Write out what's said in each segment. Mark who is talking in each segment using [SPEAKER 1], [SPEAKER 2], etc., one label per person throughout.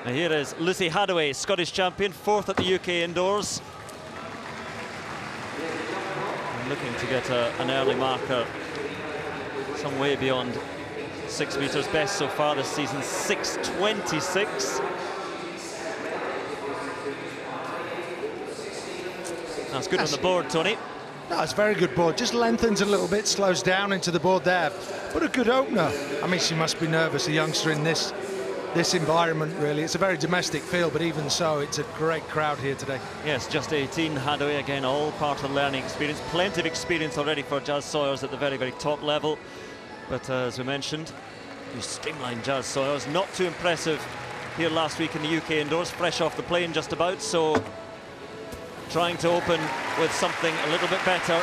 [SPEAKER 1] Now here is Lucy Hadaway, Scottish champion, 4th at the UK Indoors. And looking to get an early marker, some way beyond 6 meters. Best so far this season, 6:26. That's good on the board, Tony.
[SPEAKER 2] No, it's a very good board. Just lengthens a little bit, slows down into the board there. But a good opener. I mean, she must be nervous, a youngster in this environment, really. It's a very domestic field, but even so, it's a great crowd here today.
[SPEAKER 1] Yes, just 18, Hadaway, again, all part of the learning experience. Plenty of experience already for Jazz Sawyers at the very, very top level. But as we mentioned, you streamlined Jazz Sawyers. Not too impressive here last week in the UK Indoors, fresh off the plane just about, so trying to open with something a little bit better.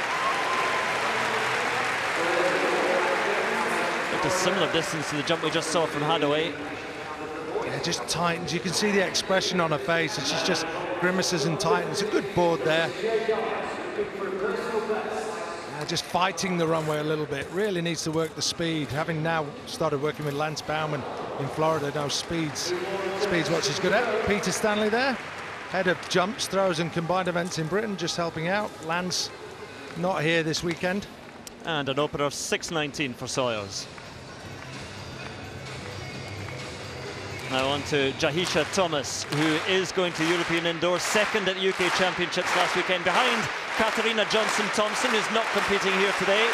[SPEAKER 1] It's a similar distance to the jump we just saw from Hadaway.
[SPEAKER 2] Yeah, just tightens. You can see the expression on her face, and she's just grimaces and tightens. A good board there. Just fighting the runway a little bit. Really needs to work the speed. Having now started working with Lance Bauman in Florida, now speed's what she's good at. Peter Stanley there, head of jumps, throws and combined events in Britain, just helping out. Lance not here this weekend.
[SPEAKER 1] And an opener of 6:19 for Sawyers. Now on to Jahisha Thomas, who is going to European Indoors, 2nd at UK Championships last weekend, behind Katarina Johnson-Thompson, who's not competing here today.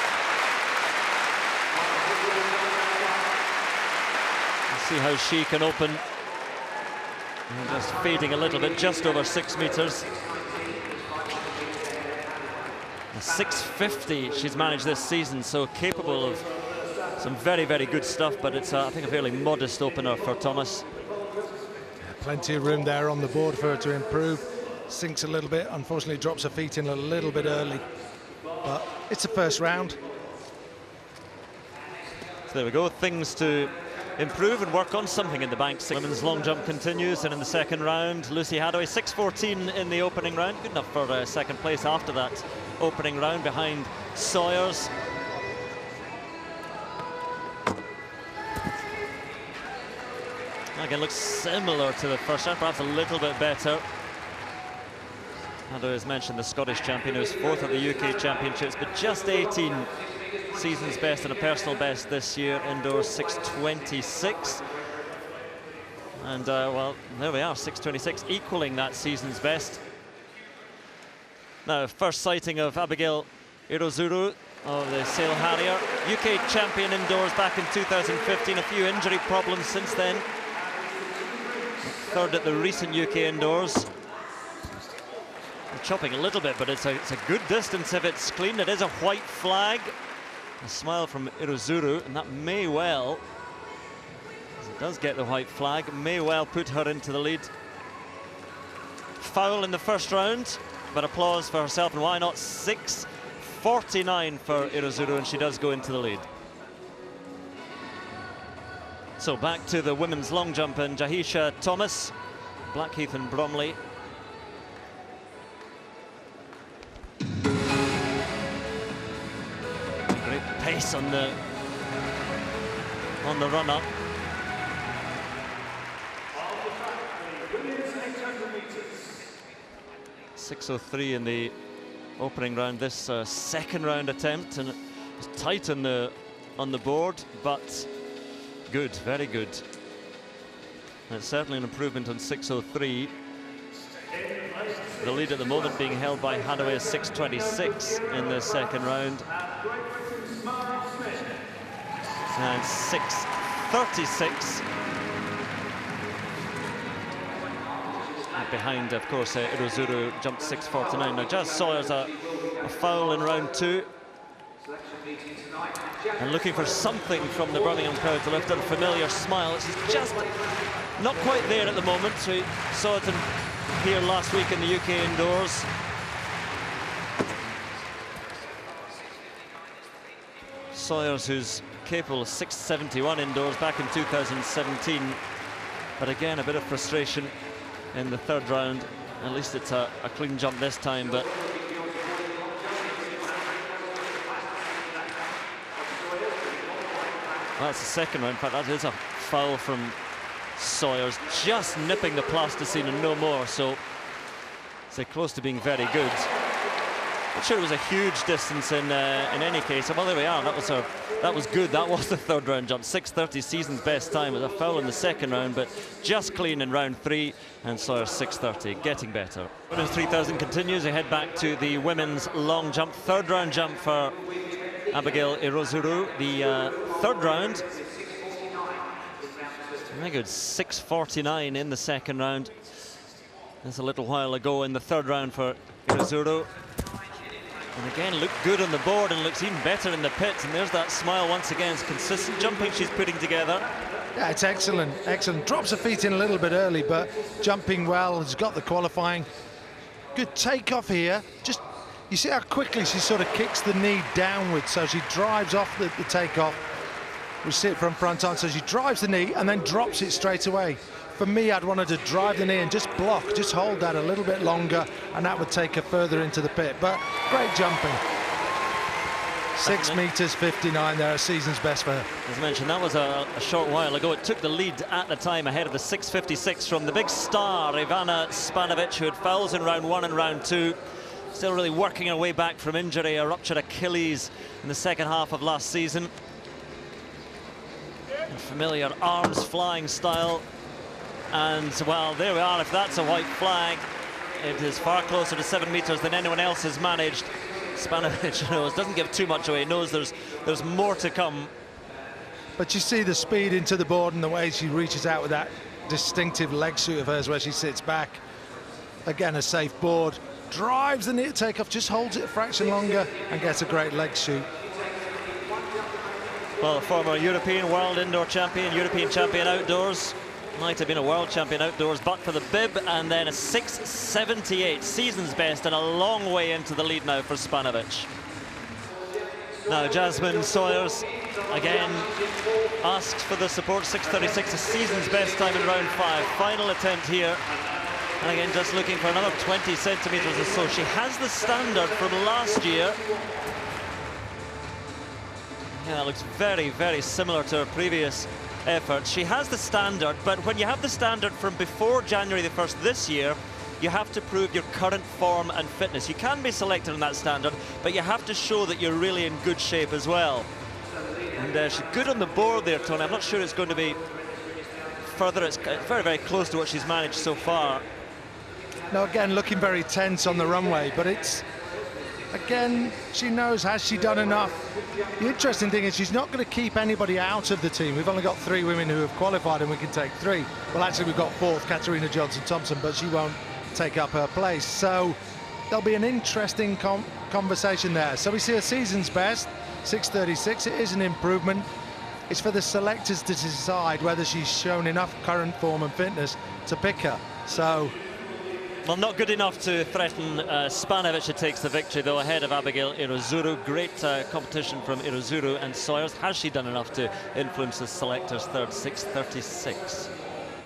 [SPEAKER 1] Let's see how she can open. And just fading a little bit, just over 6 meters. 6:50 she's managed this season, so capable of some very, very good stuff, but it's, I think, a fairly modest opener for Thomas.
[SPEAKER 2] Plenty of room there on the board for her to improve. Sinks a little bit, unfortunately drops her feet in a little bit early, but it's the first round.
[SPEAKER 1] So there we go, things to improve and work on, something in the bank. Women's long jump continues, and in the second round, Lucy Hadaway, 6:14 in the opening round, good enough for second place after that opening round, behind Sawyers. Again, looks similar to the first round, perhaps a little bit better. Hadaway, as mentioned, the Scottish champion, who's 4th at the UK Championships, but just 18 season's best and a personal best this year, indoors 6:26. And well, there we are, 6:26, equaling that season's best. Now, first sighting of Abigail IROZURU of the Sail Harrier, UK champion indoors back in 2015, a few injury problems since then. 3rd at the recent UK Indoors. Chopping a little bit, but it's a good distance if it's clean. It is a white flag. A smile from IROZURU, and that may well, as it does get the white flag, may well put her into the lead. Foul in the first round, but applause for herself, and why not? 6:49 for IROZURU, and she does go into the lead. So back to the women's long jump, and Jahisha Thomas, Blackheath and Bromley. Great pace on the run-up. .603 in the opening round. This second round attempt, and it's tight on the board, but good, very good. And it's certainly an improvement on 6:03. The lead at the moment being held by Hadaway at 6:26 in the second round. And 6:36. Behind, of course, IROZURU jumped 6:49. Now, Jazz Sawyers a foul in round 2. And looking for something from the Birmingham crowd to lift up a familiar smile. She's just not quite there at the moment. We saw it here last week in the UK Indoors. Sawyers, who's capable of 6:71 indoors back in 2017. But again, a bit of frustration in the third round. At least it's a clean jump this time, but that's the second round. In fact, that is a foul from Sawyers just nipping the plasticine and no more, so close to being very good. Not sure it was a huge distance in any case. Well, there we are. That was good. That was the third round jump. 6:30, season's best time. With a foul in the second round, but just clean in round 3. And Sawyers 6:30, getting better. Women's 3000 continues. They head back to the women's long jump. Third round jump for Abigail IROZURU. The third round. I think it was 6:49 in the second round. That's a little while ago in the third round for IROZURU. And again, looked good on the board and looks even better in the pit. And there's that smile once again. It's consistent jumping she's putting together.
[SPEAKER 2] Yeah, it's excellent, excellent. Drops her feet in a little bit early, but jumping well. Has got the qualifying. Good takeoff here. Just, you see how quickly she sort of kicks the knee downwards, so she drives off the takeoff. We see it from front on, so she drives the knee and then drops it straight away. For me, I'd want her to drive the knee and just block, just hold that a little bit longer, and that would take her further into the pit. But great jumping. 6 meters 59 there, a season's best for her.
[SPEAKER 1] As mentioned, that was a short while ago. It took the lead at the time ahead of the 6:56 from the big star, Ivana SPANOVIC, who had fouls in round 1 and round 2. Still really working her way back from injury, a ruptured Achilles in the second half of last season. And familiar arms flying style. And, well, there we are. If that's a white flag, it is far closer to 7 meters than anyone else has managed. SPANOVIC knows, doesn't give too much away, knows there's more to come.
[SPEAKER 2] But you see the speed into the board and the way she reaches out with that distinctive leg shoot of hers where she sits back. Again, a safe board. Drives the knee takeoff, just holds it a fraction longer and gets a great leg shoot.
[SPEAKER 1] Well, the former European World Indoor Champion, European Champion Outdoors. Might have been a world champion outdoors, but for the bib, and then a 6:78, season's best, and a long way into the lead now for SPANOVIC. Now Jazmin Sawyers again asks for the support. 6:36, a season's best time in round 5. Final attempt here, and again just looking for another 20 centimeters or so. She has the standard from last year. Yeah, it looks very, very similar to her previous effort. She has the standard, but when you have the standard from before January the 1st this year, you have to prove your current form and fitness. You can be selected on that standard, but you have to show that you're really in good shape as well. And she's good on the board there, Tony. I'm not sure it's going to be further. It's very, very close to what she's managed so far.
[SPEAKER 2] Now, again, looking very tense on the runway, but it's, again, she knows, has she done enough? The interesting thing is she's not going to keep anybody out of the team. We've only got 3 women who have qualified and we can take 3. Well, actually, we've got 4th, Katarina Johnson-Thompson, but she won't take up her place. So there'll be an interesting conversation there. So we see a season's best, 6:36. It is an improvement. It's for the selectors to decide whether she's shown enough current form and fitness to pick her. So,
[SPEAKER 1] well, not good enough to threaten SPANOVIC, who takes the victory, though, ahead of Abigail IROZURU. Great competition from IROZURU and Sawyers. Has she done enough to influence the selectors' third? 6:36.